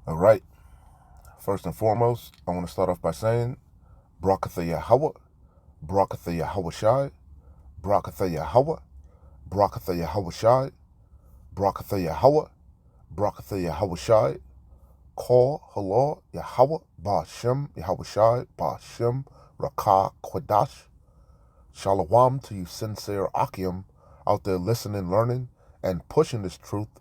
All right. First and foremost, I want to start off by saying, Brakatha Yahweh, Brakatha Yahweh Shai, Brakatha Yahweh, Brakatha Yahweh Shai, Brakatha Yahweh, Brakatha Yahweh Shai, Call Halal Yahweh, Ba'ashem Yahweh Shai, Ba'ashem Rakah Kwadash. Shalom to you sincere Akim out there listening, learning, and pushing this truth.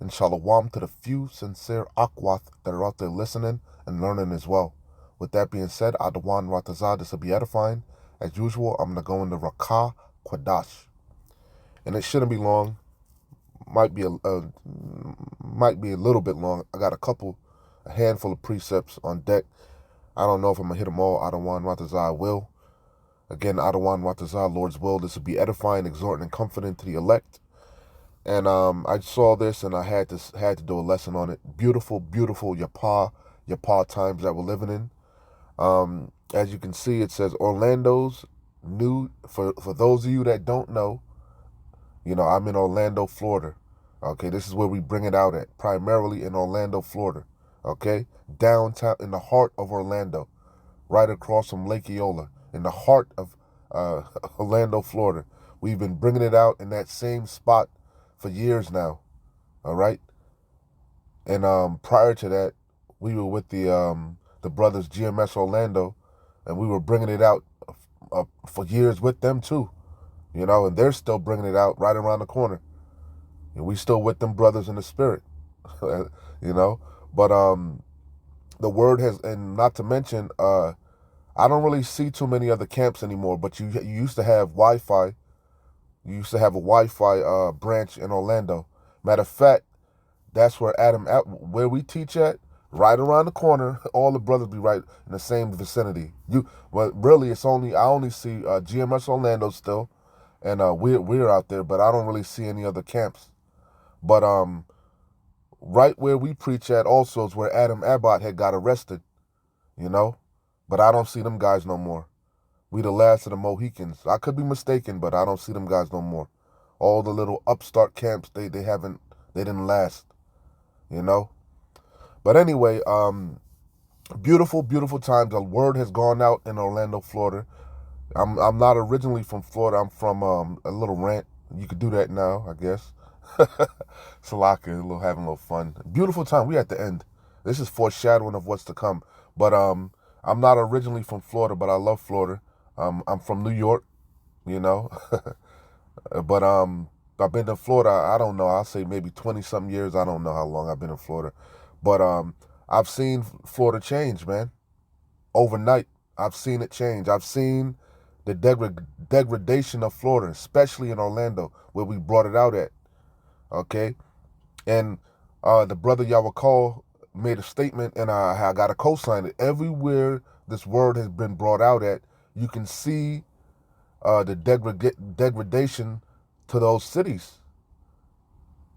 And shalom to the few sincere Akwath that are out there listening and learning as well. With that being said, Adawan Ratazah, this will be edifying. As usual, I'm going to go into Rakah Kwadash. And it shouldn't be long. Might be a little bit long. I got a handful of precepts on deck. I don't know if I'm going to hit them all. Adawan Ratazah will. Again, Adawan Ratazah, Lord's will. This will be edifying, exhorting, and comforting to the elect. And I saw this and I had to do a lesson on it. Beautiful, beautiful Yapa times that we're living in. As you can see, it says Orlando's new. For those of you that don't know, I'm in Orlando, Florida. Okay, this is where we bring it out at, primarily in Orlando, Florida. Okay, downtown in the heart of Orlando, right across from Lake Eola, in the heart of Orlando, Florida. We've been bringing it out in that same spot for years now, all right? And prior to that, we were with the brothers GMS Orlando, and we were bringing it out for years with them too, and they're still bringing it out right around the corner. And we still with them brothers in the spirit, But the word has, and not to mention, I don't really see too many other camps anymore, but you used to have Wi-Fi. You used to have a Wi-Fi branch in Orlando. Matter of fact, that's where where we teach at, right around the corner. All the brothers be right in the same vicinity. But really, I only see GMS Orlando still, and we're out there, but I don't really see any other camps. But right where we preach at also is where Adam Abbott had got arrested, But I don't see them guys no more. We the last of the Mohicans. I could be mistaken, but I don't see them guys no more. All the little upstart camps, they didn't last, But anyway, beautiful, beautiful times. The word has gone out in Orlando, Florida. I'm not originally from Florida. I'm from a little rant. You could do that now, I guess. Salaka, having a little fun. Beautiful time. We at the end. This is foreshadowing of what's to come. But I'm not originally from Florida, but I love Florida. I'm from New York, but I've been to Florida. I don't know. I'll say maybe 20-something years. I don't know how long I've been in Florida, but I've seen Florida change, man. Overnight, I've seen it change. I've seen the degradation of Florida, especially in Orlando, where we brought it out at. Okay, and the brother Yawakal made a statement, and I got to co-sign it. Everywhere this word has been brought out at, you can see the degradation to those cities.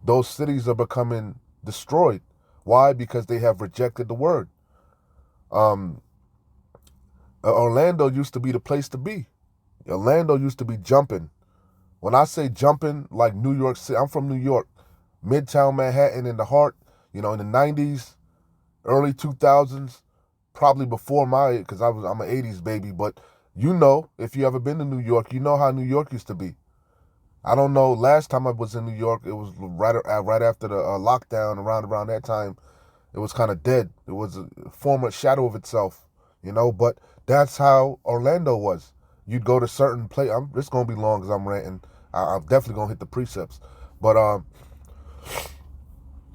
Those cities are becoming destroyed. Why? Because they have rejected the word. Orlando used to be the place to be. Orlando used to be jumping. When I say jumping, like New York City, I'm from New York, Midtown Manhattan in the heart, in the 90s, early 2000s, probably before because I'm an 80s baby, but if you ever been to New York, you know how New York used to be. I don't know, last time I was in New York, it was right after the lockdown, around that time, it was kind of dead. It was a former shadow of itself, but that's how Orlando was. You'd go to certain it's going to be long because I'm ranting. I'm definitely going to hit the precepts. But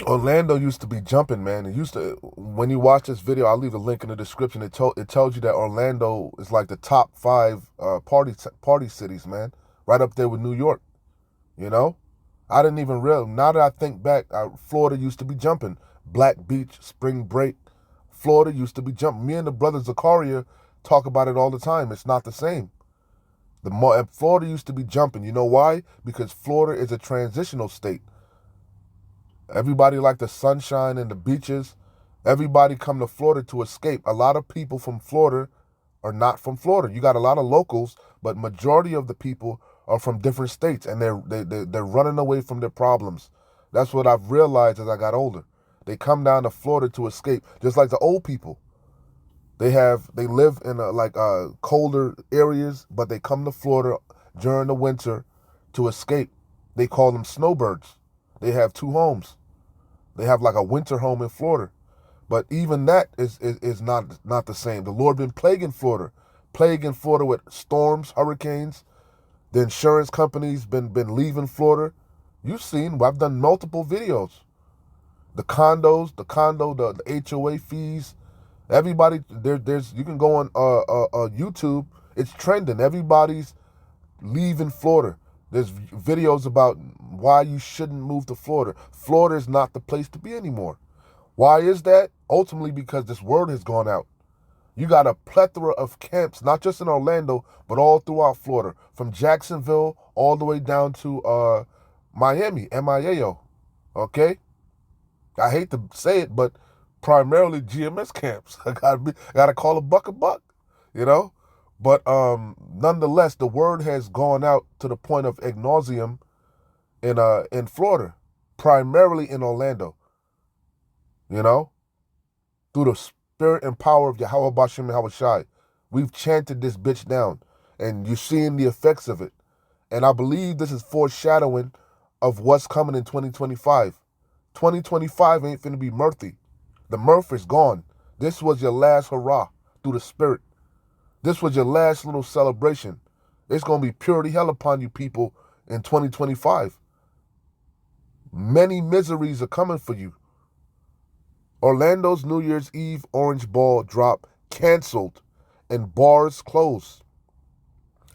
Orlando used to be jumping, man. It used to. When you watch this video, I'll leave a link in the description. It tells you that Orlando is like the top 5 party cities, man. Right up there with New York. I didn't even realize. Now that I think back, Florida used to be jumping. Black Beach, Spring Break, Florida used to be jumping. Me and the brother Zakaria talk about it all the time. It's not the same. Florida used to be jumping. You know why? Because Florida is a transitional state. Everybody like the sunshine and the beaches. Everybody come to Florida to escape. A lot of people from Florida are not from Florida. You got a lot of locals, but majority of the people are from different states, and they're running away from their problems. That's what I've realized as I got older. They come down to Florida to escape, just like the old people. They live in colder areas, but they come to Florida during the winter to escape. They call them snowbirds. They have 2 homes. They have like a winter home in Florida. But even that is not the same. The Lord been plaguing Florida with storms, hurricanes. The insurance companies been leaving Florida. You've seen, I've done multiple videos. The condos, the HOA fees. Everybody, there's you can go on YouTube. It's trending. Everybody's leaving Florida. There's videos about why you shouldn't move to Florida. Florida is not the place to be anymore. Why is that? Ultimately because this word has gone out. You got a plethora of camps, not just in Orlando, but all throughout Florida, from Jacksonville all the way down to Miami, MIAO. Okay? I hate to say it, but primarily GMS camps. I gotta call a buck, you know? But nonetheless, the word has gone out to the point of ad nauseum in Florida, primarily in Orlando. You know? Through the spirit and power of Yahweh Bashem Yahweh Shai. We've chanted this bitch down, and you're seeing the effects of it. And I believe this is foreshadowing of what's coming in 2025. 2025 ain't finna be mirthy. The mirth is gone. This was your last hurrah through the spirit. This was your last little celebration. It's going to be purity hell upon you people in 2025. Many miseries are coming for you. Orlando's New Year's Eve Orange Ball drop canceled and bars closed.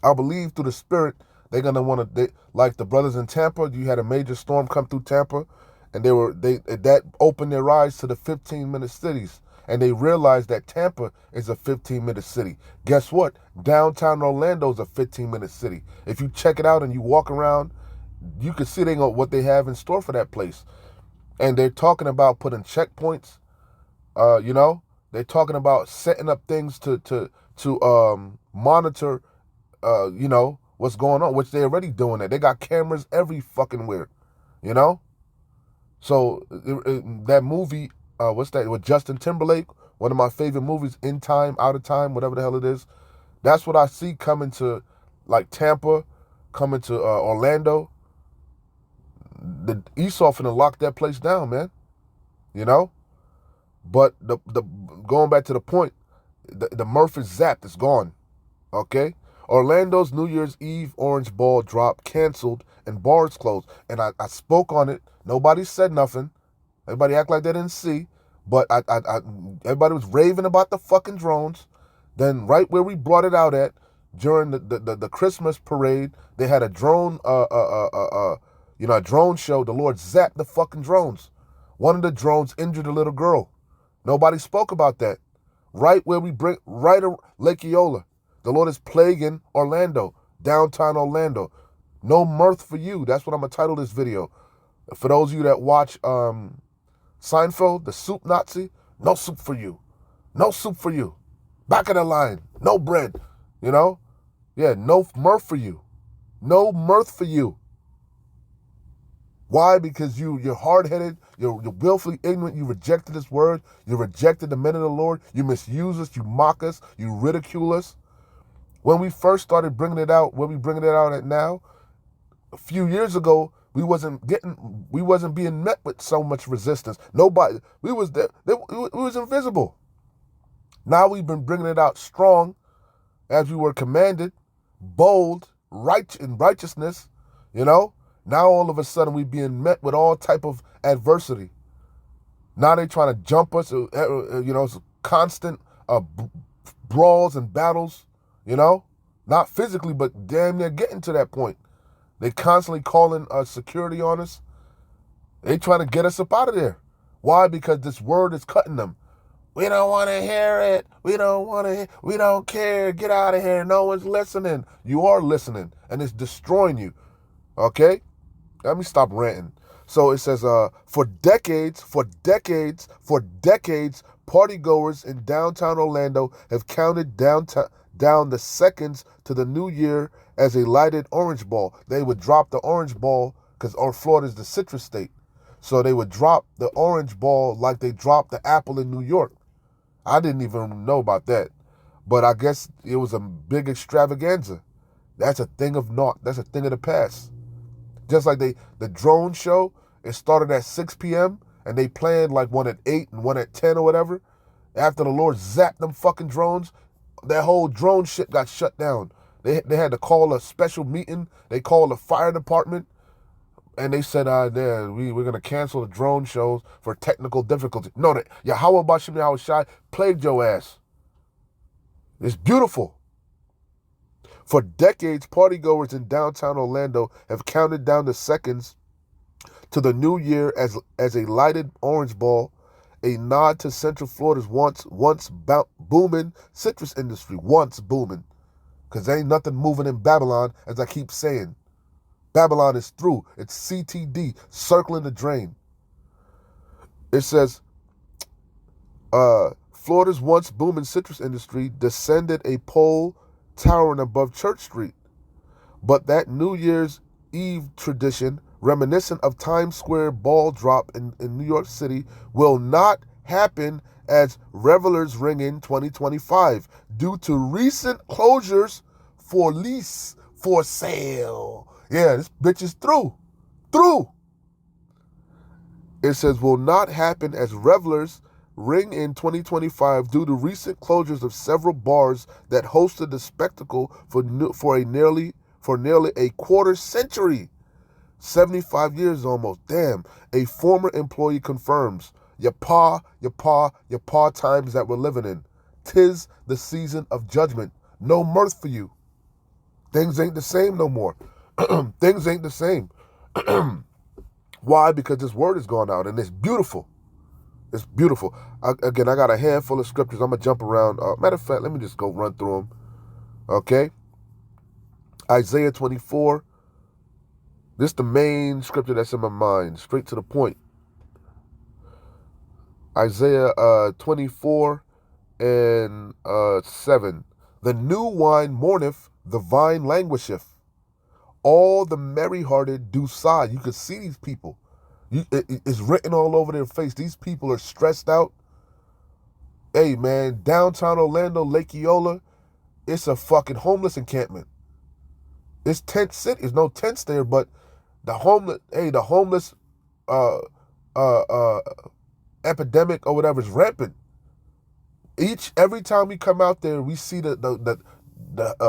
I believe through the spirit they're going to want to, like the brothers in Tampa, you had a major storm come through Tampa, and that opened their eyes to the 15-minute cities. And they realized that Tampa is a 15-minute city. Guess what? Downtown Orlando is a 15-minute city. If you check it out and you walk around, you can see what they have in store for that place. And they're talking about putting checkpoints. They're talking about setting up things to monitor, what's going on, which they're already doing that. They got cameras every fucking where, you know? So that movie, what's that, with Justin Timberlake, one of my favorite movies, In Time, Out of Time, whatever the hell it is. That's what I see coming to, like, Tampa, coming to Orlando. The Esau finna lock that place down, man. You know? But the going back to the point, the mirth is zapped. It's gone. Okay? Orlando's New Year's Eve Orange Ball drop canceled and bars closed. And I spoke on it. Nobody said nothing. Everybody act like they didn't see. But everybody was raving about the fucking drones. Then right where we brought it out at, during the Christmas parade, they had a drone a drone show. The Lord zapped the fucking drones. One of the drones injured a little girl. Nobody spoke about that. Right where we bring, right at Lake Eola. The Lord is plaguing Orlando, downtown Orlando. No mirth for you. That's what I'm going to title this video. For those of you that watch Seinfeld, the soup Nazi, no soup for you. No soup for you. Back of the line. No bread. You know? Yeah, no mirth for you. No mirth for you. Why? Because you're hard-headed, you're willfully ignorant, you rejected this word, you rejected the men of the Lord, you misuse us, you mock us, you ridicule us. When we first started bringing it out, where we bringing it out at now, a few years ago, we wasn't being met with so much resistance. Nobody, we was invisible. Now we've been bringing it out strong, as we were commanded, bold, right in righteousness, you know. Now all of a sudden we being met with all type of adversity. Now they trying to jump us, it's constant brawls and battles, you know. Not physically, but damn near getting to that point. They constantly calling security on us. They trying to get us up out of there. Why? Because this word is cutting them. We don't want to hear it. We don't care. Get out of here. No one's listening. You are listening, and it's destroying you. Okay? Let me stop ranting. So it says, for decades, partygoers in downtown Orlando have counted down the seconds to the new year as a lighted orange ball. They would drop the orange ball because Florida is the citrus state. So they would drop the orange ball like they dropped the apple in New York. I didn't even know about that. But I guess it was a big extravaganza. That's a thing of naught. That's a thing of the past. Just like the drone show, it started at 6 p.m. and they planned like one at 8 and one at 10 or whatever. After the Lord zapped them fucking drones, that whole drone shit got shut down. They had to call a special meeting. They called the fire department. And they said, we're going to cancel the drone shows for technical difficulty. No, that Yahweh Bashim Yahweh Shai plagued your ass. It's beautiful. For decades, partygoers in downtown Orlando have counted down the seconds to the new year as a lighted orange ball, a nod to Central Florida's once booming citrus industry. Once booming. Because there ain't nothing moving in Babylon, as I keep saying. Babylon is through. It's CTD, circling the drain. It says, Florida's once booming citrus industry descended a pole towering above Church Street. But that New Year's Eve tradition, reminiscent of Times Square ball drop in New York City, will not happen as revelers ring in 2025 due to recent closures for lease, for sale. Yeah, this bitch is through. Through. It says will not happen as revelers ring in 2025 due to recent closures of several bars that hosted the spectacle for nearly a quarter century. 75 years almost. Damn. A former employee confirms. Your pa times that we're living in. 'Tis the season of judgment. No mirth for you. Things ain't the same no more. Things ain't the same. Why? Because this word has gone out and it's beautiful. It's beautiful. I got a handful of scriptures. I'm going to jump around. Matter of fact, let me just go run through them. Okay? Isaiah 24. This is the main scripture that's in my mind. Straight to the point. Isaiah 24 and 7. The new wine mourneth, the vine languisheth. All the merry-hearted do sigh. You can see these people. It's written all over their face. These people are stressed out. Hey, man, downtown Orlando, Lake Eola, it's a fucking homeless encampment. It's tent city. There's no tents there, but the homeless epidemic or whatever is rampant. Every time we come out there, we see the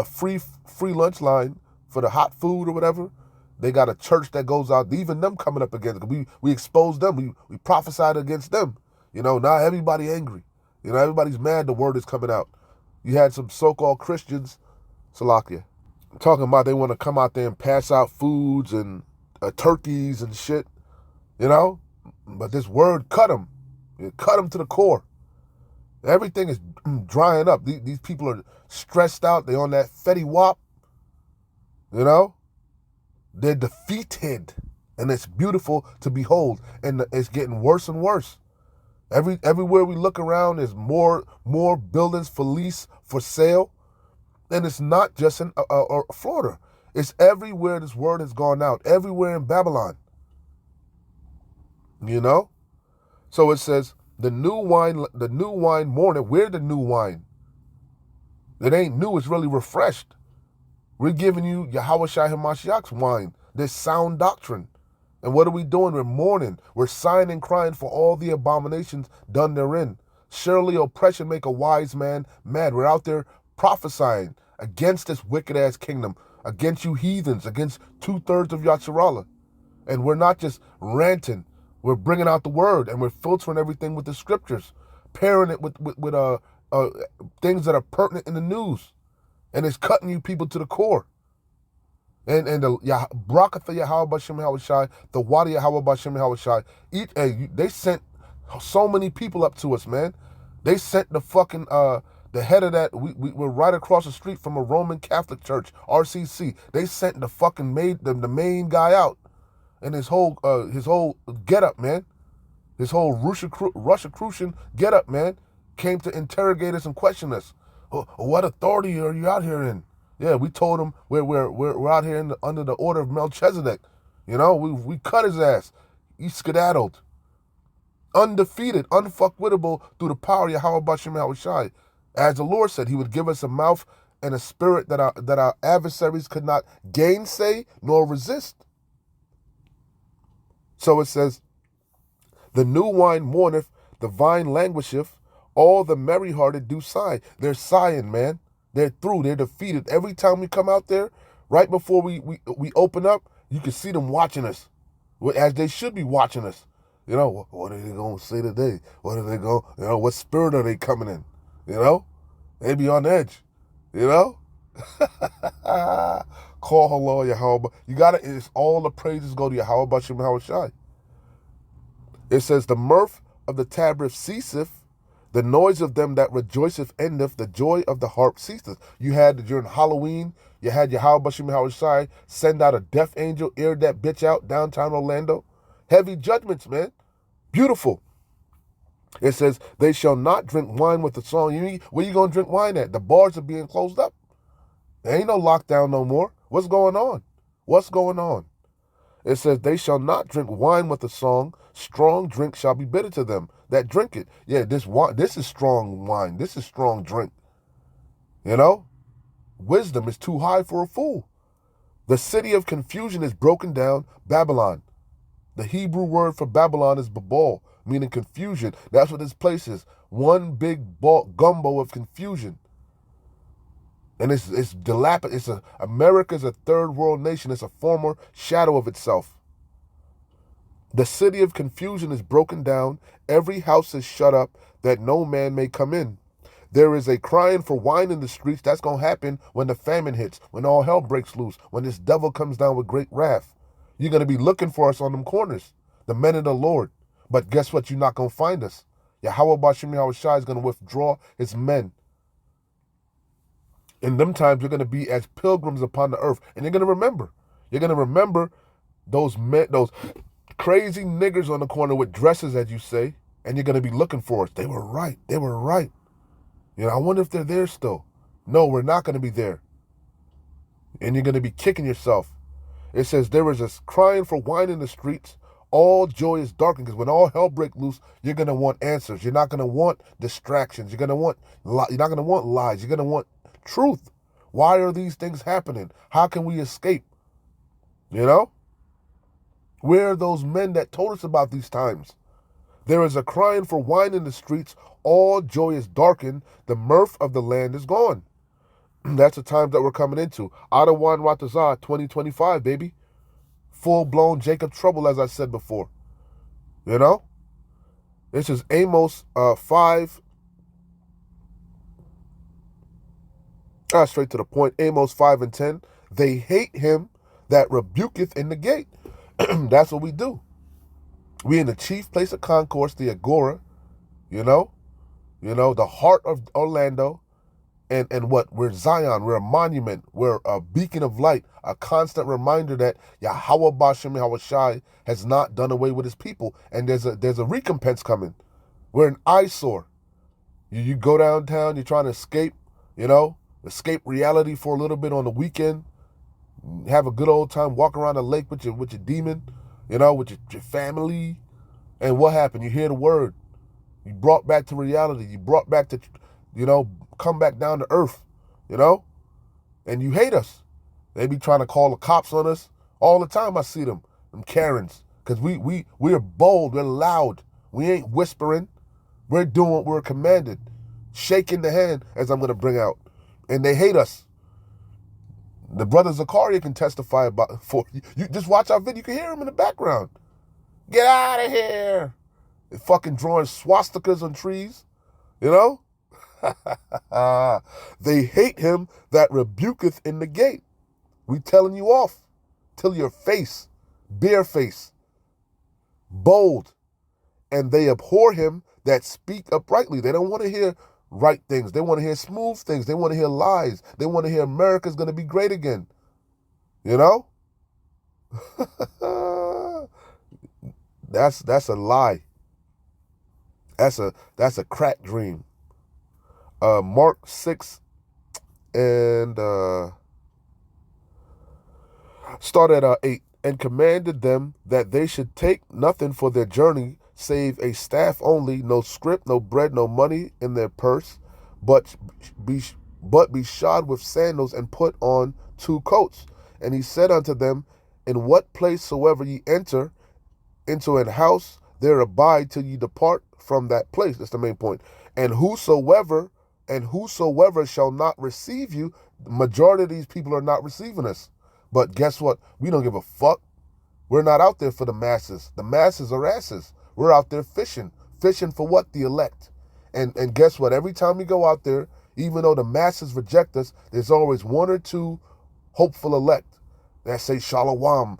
free lunch line for the hot food or whatever. They got a church that goes out. Even them coming up against it. We expose them. We prophesied against them. Now everybody angry. Everybody's mad the word is coming out. You had some so-called Christians, Salakia, talking about they want to come out there and pass out foods and turkeys and shit. But this word cut them. It cut them to the core. Everything is drying up. These people are stressed out. They on that Fetty Wap. They're defeated, and it's beautiful to behold, and it's getting worse and worse. Everywhere we look around is more buildings for lease, for sale, and it's not just in Florida. It's everywhere this word has gone out, everywhere in Babylon. So it says, the new wine mourneth. We're the new wine. It ain't new, it's really refreshed. We're giving you Yahweh Shai Hamashiach's wine, this sound doctrine. And what are we doing? We're mourning. We're sighing and crying for all the abominations done therein. Surely oppression make a wise man mad. We're out there prophesying against this wicked-ass kingdom, against you heathens, against 2/3 of Yasharallah. And we're not just ranting. We're bringing out the word, and we're filtering everything with the scriptures, pairing it with things that are pertinent in the news. And it's cutting you people to the core. And the Brakatha Yahweh Bashim Yahweh Shai, the Wadi Yahweh Bashim Yahweh Shai, they sent so many people up to us, man. They sent the fucking, the head of that, we're right across the street from a Roman Catholic church, RCC. They sent the fucking the main guy out. And his whole get up, man. His whole Rosicrucian get up, man. Came to interrogate us and question us. What authority are you out here in? Yeah, we told him we're out here under the order of Melchizedek. We cut his ass. He skedaddled. Undefeated, unfuckwittable through the power of Yahweh Bashem Yahushai. As the Lord said, he would give us a mouth and a spirit that our adversaries could not gainsay nor resist. So it says, the new wine mourneth, the vine languisheth, all the merry-hearted do sigh. They're sighing, man. They're through. They're defeated. Every time we come out there, right before we open up, you can see them watching us, as they should be watching us. You know, what are they going to say today? What are they going, what spirit are they coming in? They be on edge, Call hello, Yahweh. You got to, it's all the praises go to Yahweh Bashem Yahushai. It says, the mirth of the tabreth ceaseth, the noise of them that rejoiceth endeth, the joy of the harp ceaseth. You had, during Halloween, you had Yahweh Bashem Yahushai send out a death angel, air that bitch out downtown Orlando. Heavy judgments, man. Beautiful. It says, they shall not drink wine with the song. Where you going to drink wine at? The bars are being closed up. There ain't no lockdown no more. What's going on? What's going on? It says, they shall not drink wine with a song. Strong drink shall be bitter to them that drink it. Yeah, this is strong wine. This is strong drink. Wisdom is too high for a fool. The city of confusion is broken down, Babylon. The Hebrew word for Babylon is Babal, meaning confusion. That's what this place is. One big gumbo of confusion. And it's dilapidated. America's a third world nation. It's a former shadow of itself. The city of confusion is broken down. Every house is shut up, that no man may come in. There is a crying for wine in the streets. That's going to happen when the famine hits, when all hell breaks loose, when this devil comes down with great wrath. You're going to be looking for us on them corners, the men of the Lord. But guess what? You're not going to find us. Yahweh Bashem Yahushai is going to withdraw his men. In them times, you're going to be as pilgrims upon the earth. And you're going to remember. You're going to remember those men, those crazy niggers on the corner with dresses, as you say, and you're going to be looking for us. They were right. They were right. I wonder if they're there still. No, we're not going to be there. And you're going to be kicking yourself. It says, there is a crying for wine in the streets. All joy is darkened, because when all hell breaks loose, you're going to want answers. You're not going to want distractions. You're not going to want lies. You're going to want truth. Why are these things happening? How can we escape? Where are those men that told us about these times? There is a crying for wine in the streets. All joy is darkened. The mirth of the land is gone. That's the times that we're coming into. Adawan Ratazah 2025, baby. Full-blown Jacob trouble, as I said before. This is Amos 5. Straight to the point. Amos 5 and 10. They hate him that rebuketh in the gate. That's what we do. We in the chief place of concourse, the Agora, the heart of Orlando, and what? We're Zion, we're a monument, we're a beacon of light, a constant reminder that Yahweh Bashem Yahushai has not done away with his people, and there's a recompense coming. We're an eyesore. You go downtown, you're trying to escape, escape reality for a little bit on the weekend, have a good old time, walk around the lake with your demon, with your family, and what happened? You hear the word. You brought back to reality. You brought back to, come back down to earth, and you hate us. They be trying to call the cops on us all the time. I see them Karens, because we're bold, we're loud. We ain't whispering. We're doing what we're commanded, shaking the hand, as I'm going to bring out, and they hate us. The brother Zakaria can testify about for you. You just watch our video. You can hear him in the background. Get out of here! They're fucking drawing swastikas on trees, They hate him that rebuketh in the gate. We telling you off till your face, bare face, bold, and they abhor him that speak uprightly. They don't want to hear right things. They want to hear smooth things. They want to hear lies. They want to hear America's going to be great again. That's a lie. That's a crack dream. Mark 6 and start at 8. and commanded them that they should take nothing for their journey, save a staff only, no scrip, no bread, no money in their purse, but be but be shod with sandals, and put on 2 coats. And he said unto them, In what place soever ye enter into an house, there abide till ye depart from that place. That's the main point. And whosoever shall not receive you, the majority of these people are not receiving us. But guess what? We don't give a fuck. We're not out there for the masses. The masses are asses. We're out there fishing. Fishing for what? The elect. And guess what? Every time we go out there, even though the masses reject us, there's always 1 or 2 hopeful elect that say shalom,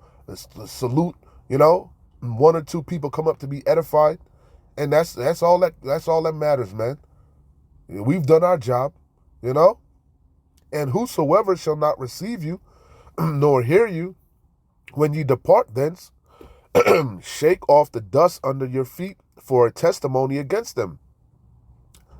salute, you know. 1 or 2 people come up to be edified, and that's all that matters, man. We've done our job, you know. And whosoever shall not receive you, nor hear you, when ye depart thence, shake off the dust under your feet for a testimony against them.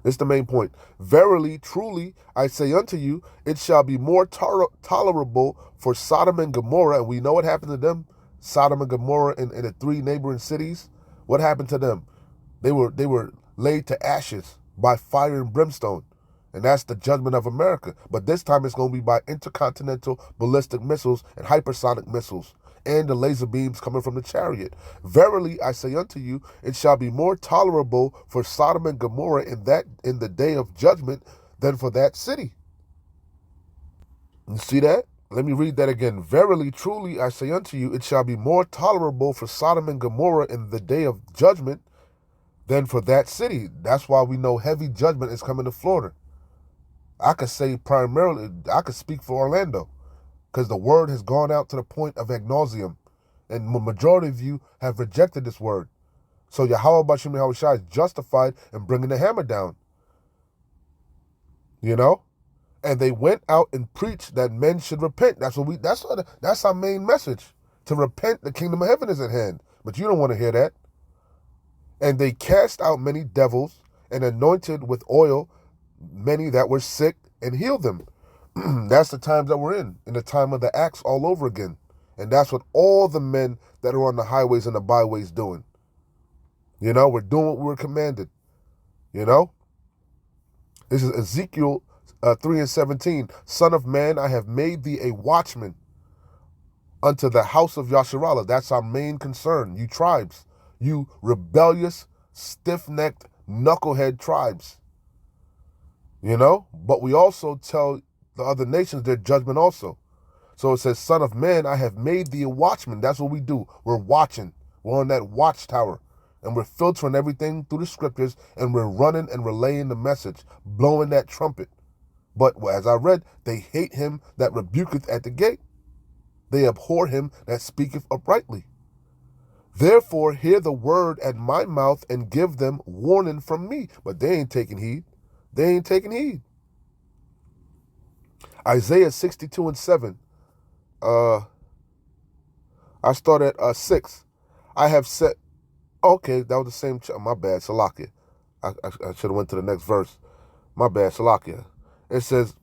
This is the main point. Verily, truly, I say unto you, it shall be more tolerable for Sodom and Gomorrah. And we know what happened to them. Sodom and Gomorrah and the 3 neighboring cities. What happened to them? They were laid to ashes by fire and brimstone. And that's the judgment of America. But this time it's going to be by intercontinental ballistic missiles and hypersonic missiles, and the laser beams coming from the chariot. Verily, I say unto you, it shall be more tolerable for Sodom and Gomorrah in the day of judgment than for that city. You see that? Let me read that again. Verily, truly, I say unto you, it shall be more tolerable for Sodom and Gomorrah in the day of judgment than for that city. That's why we know heavy judgment is coming to Florida. I could say primarily, I could speak for Orlando, because the word has gone out to the point of ad nauseum, and the majority of you have rejected this word. So Yahweh Bashim Yahushua is justified in bringing the hammer down. You know? And they went out and preached that men should repent. That's our main message. To repent, the kingdom of heaven is at hand. But you don't want to hear that. And they cast out many devils and anointed with oil many that were sick and healed them. That's the times that we're in the time of the axe all over again. And that's what all the men that are on the highways and the byways doing. You know, we're doing what we're commanded. You know? This is Ezekiel 3:17. Son of man, I have made thee a watchman unto the house of Yasharallah. That's our main concern. You tribes. You rebellious, stiff-necked, knucklehead tribes. You know? But we also tell the other nations their judgment also. So it says, Son of man, I have made thee a watchman. That's what we do. We're watching. We're on that watchtower. And we're filtering everything through the scriptures, and we're running and relaying the message, blowing that trumpet. But as I read, they hate him that rebuketh at the gate. They abhor him that speaketh uprightly. Therefore hear the word at my mouth, and give them warning from me. But they ain't taking heed. They ain't taking heed. Isaiah 62:7. I start at 6. I have set. Okay, that was the same. My bad, Salakia. I should have went to the next verse. My bad, Salakia. It says,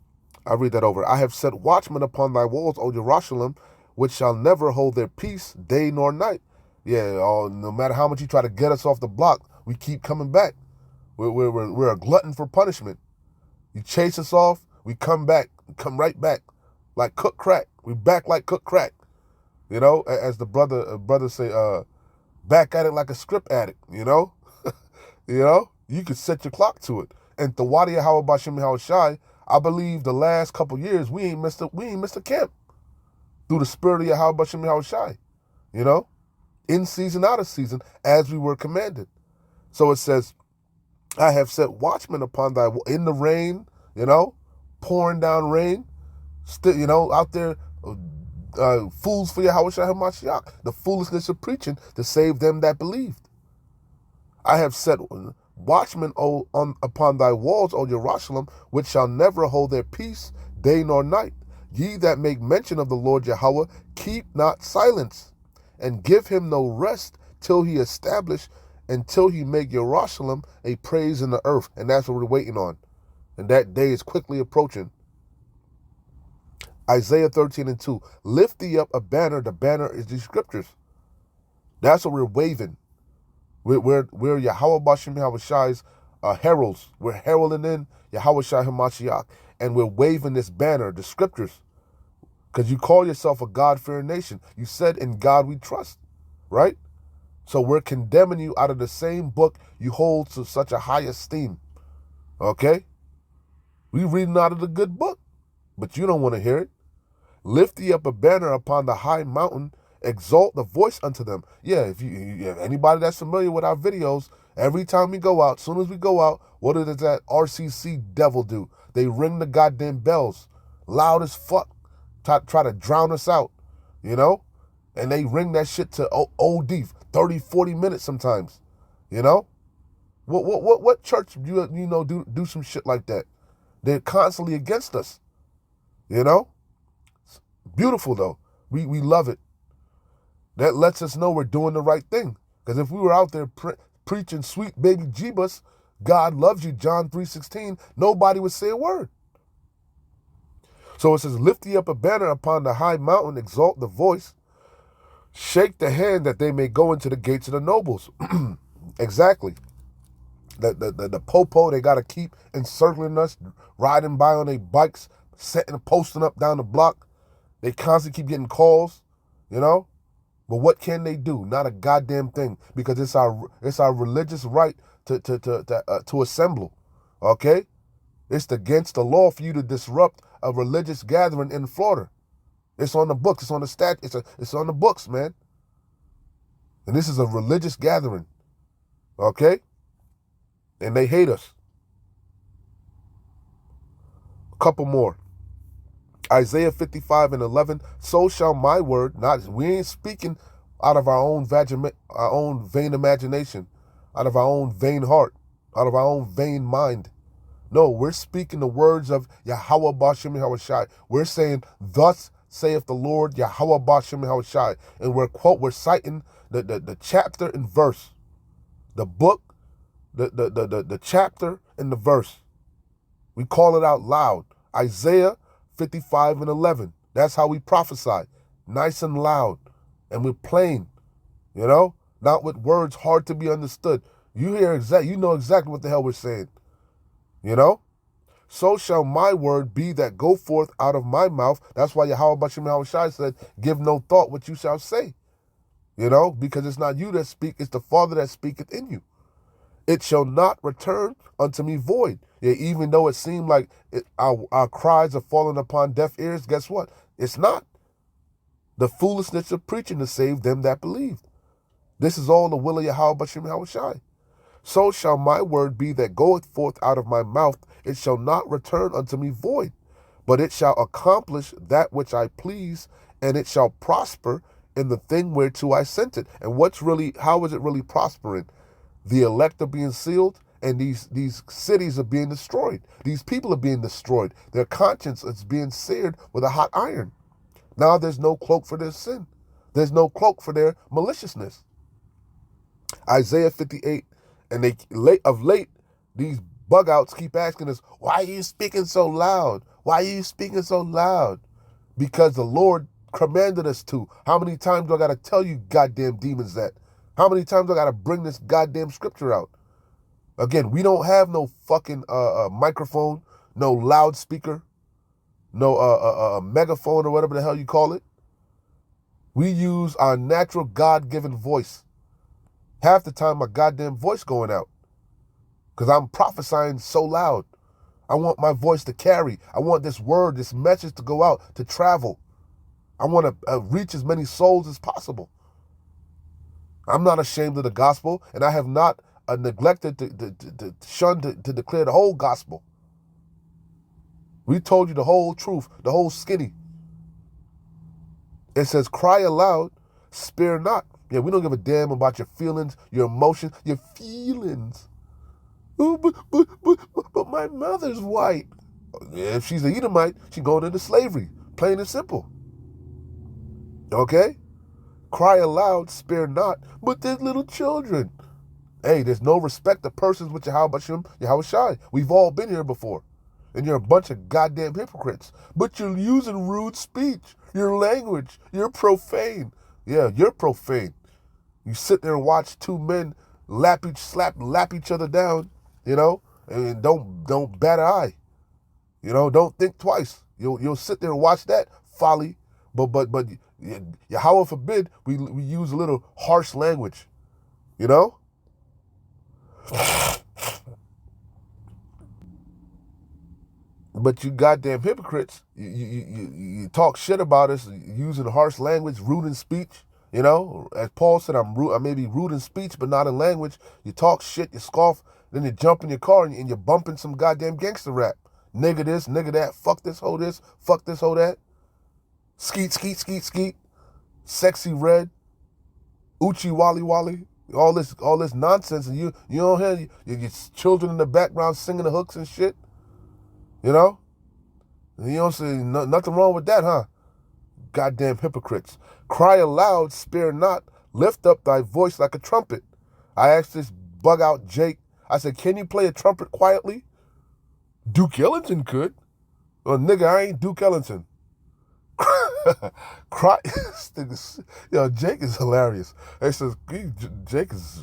I read that over. I have set watchmen upon thy walls, O Jerusalem, which shall never hold their peace day nor night. Yeah, no matter how much you try to get us off the block, we keep coming back. We're a glutton for punishment. You chase us off, we come back, come right back, like cook crack. We back like cook crack. You know, as the brother say, back at it like a script addict. You know, you know, you could set your clock to it. And Thawadi Yahweh Bashim Yahushai, I believe the last couple years we ain't missed a camp through the spirit of Yahweh Bashim Yahushai. You know, in season, out of season, as we were commanded. So it says, I have set watchmen upon thy in the rain, you know, pouring down rain, still, you know, out there, fools for Yahweh Mashiach, the foolishness of preaching to save them that believed. I have set watchmen upon thy walls, O Jerusalem, which shall never hold their peace day nor night. Ye that make mention of the Lord Yahweh, keep not silence, and give him no rest till he establish, until he make Jerusalem a praise in the earth. And that's what we're waiting on. And that day is quickly approaching. Isaiah 13:2. Lift thee up a banner. The banner is the scriptures. That's what we're waving. We're Yahweh Bashem Yahweh Shai's heralds. We're heralding in Yahweh Shai Hamashiach. And we're waving this banner, the scriptures. Because you call yourself a God-fearing nation. You said, in God we trust. Right? So we're condemning you out of the same book you hold to such a high esteem. Okay? We reading out of the good book. But you don't want to hear it. Lift ye up a banner upon the high mountain, exalt the voice unto them. Yeah, if anybody that's familiar with our videos, every time we go out, as soon as we go out, what does that RCC devil do? They ring the goddamn bells, loud as fuck, try to drown us out, you know? And they ring that shit to OD, 30, 40 minutes sometimes, you know? What church do some shit like that? They're constantly against us, you know? Beautiful though. We love it. That lets us know we're doing the right thing. Because if we were out there preaching sweet baby Jeebus, God loves you, John 3:16, nobody would say a word. So it says, lift ye up a banner upon the high mountain, exalt the voice, shake the hand that they may go into the gates of the nobles. Exactly. The popo they got to keep encircling us, riding by on their bikes, posting up down the block. They constantly keep getting calls, you know? But what can they do? Not a goddamn thing, because it's our religious right to assemble, okay? It's against the law for you to disrupt a religious gathering in Florida. It's on the books. It's on the it's on the books, man. And this is a religious gathering, okay? And they hate us. A couple more. Isaiah 55:11. So shall my word, we ain't speaking out of our own vain imagination, out of our own vain heart, out of our own vain mind. No, we're speaking the words of Yahweh Bashem Yahweh Shai. We're saying, thus saith the Lord Yahweh Bashem Yahweh Shai. And we're citing the chapter and verse. The book, the chapter and the verse. We call it out loud. Isaiah 55:11. That's how we prophesy. Nice and loud. And we're plain. You know? Not with words hard to be understood. You know exactly what the hell we're saying. You know? So shall my word be that go forth out of my mouth. That's why Yahweh Bashem Yahweh Shai said, give no thought what you shall say. You know? Because it's not you that speak, it's the Father that speaketh in you. It shall not return unto me void. Yeah, even though it seemed like our cries are falling upon deaf ears, guess what? It's not. The foolishness of preaching to save them that believed. This is all the will of Yahweh Bashem Yahweh Shai. So shall my word be that goeth forth out of my mouth. It shall not return unto me void, but it shall accomplish that which I please, and it shall prosper in the thing whereto I sent it. And how is it really prospering? The elect are being sealed, and these cities are being destroyed. These people are being destroyed. Their conscience is being seared with a hot iron. Now there's no cloak for their sin. There's no cloak for their maliciousness. Isaiah 58, and of late, these bug outs keep asking us, why are you speaking so loud? Why are you speaking so loud? Because the Lord commanded us to. How many times do I got to tell you goddamn demons that? How many times do I got to bring this goddamn scripture out? Again, we don't have no fucking microphone, no loudspeaker, no megaphone or whatever the hell you call it. We use our natural God-given voice. Half the time my goddamn voice going out because I'm prophesying so loud. I want my voice to carry. I want this word, this message to go out, to travel. I want to reach as many souls as possible. I'm not ashamed of the gospel, and I have not neglected to shun to declare the whole gospel. We told you the whole truth, the whole skinny. It says, cry aloud, spare not. Yeah, we don't give a damn about your feelings, your emotions, your feelings. Oh, but my mother's white. Yeah, if she's an Edomite, she's going into slavery. Plain and simple. Okay? Cry aloud, spare not, but there's little children. Hey, there's no respect of persons with Yahweh Bashem, Yahweh Shai. We've all been here before. And you're a bunch of goddamn hypocrites. But you're using rude speech. Your language. You're profane. Yeah, you're profane. You sit there and watch two men lap each other down, and don't bat an eye. Don't think twice. You'll sit there and watch that folly. But Yahweh forbid we use a little harsh language. But you goddamn hypocrites, you talk shit about us using harsh language, rude in speech. As Paul said, I may be rude in speech, but not in language. You talk shit, you scoff, then you jump in your car and you're bumping some goddamn gangster rap. Nigga this, nigga that, fuck this, hoe that. Skeet, skeet, skeet, skeet. Sexy red. Uchi wally wally. All this nonsense, and you don't hear your children in the background singing the hooks and shit. And you don't say nothing wrong with that, huh? Goddamn hypocrites. Cry aloud, spare not, lift up thy voice like a trumpet. I asked this bug out Jake, I said, can you play a trumpet quietly? Duke Ellington could. Well, nigga, I ain't Duke Ellington. Cry. Yo, Jake is hilarious. He says, Jake is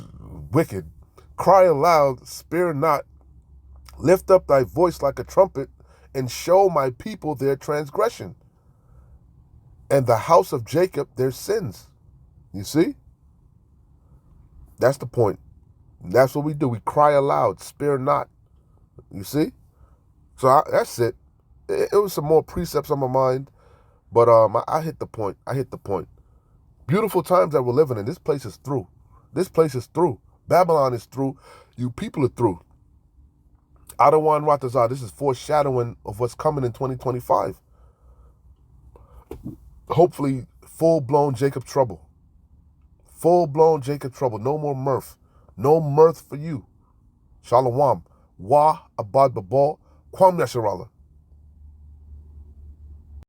wicked. Cry aloud, spare not, lift up thy voice like a trumpet, and show my people their transgression, and the house of Jacob their sins. You see? That's the point. That's what we do. We cry aloud, spare not. You see? So that's it. It was some more precepts on my mind, but I hit the point. Beautiful times that we're living in. This place is through. Babylon is through. You people are through. Adawan Ratazar, this is foreshadowing of what's coming in 2025. Hopefully, full-blown Jacob trouble. No more mirth. No mirth for you. Shalom. Wa abad babal. Kwam Yasharallah.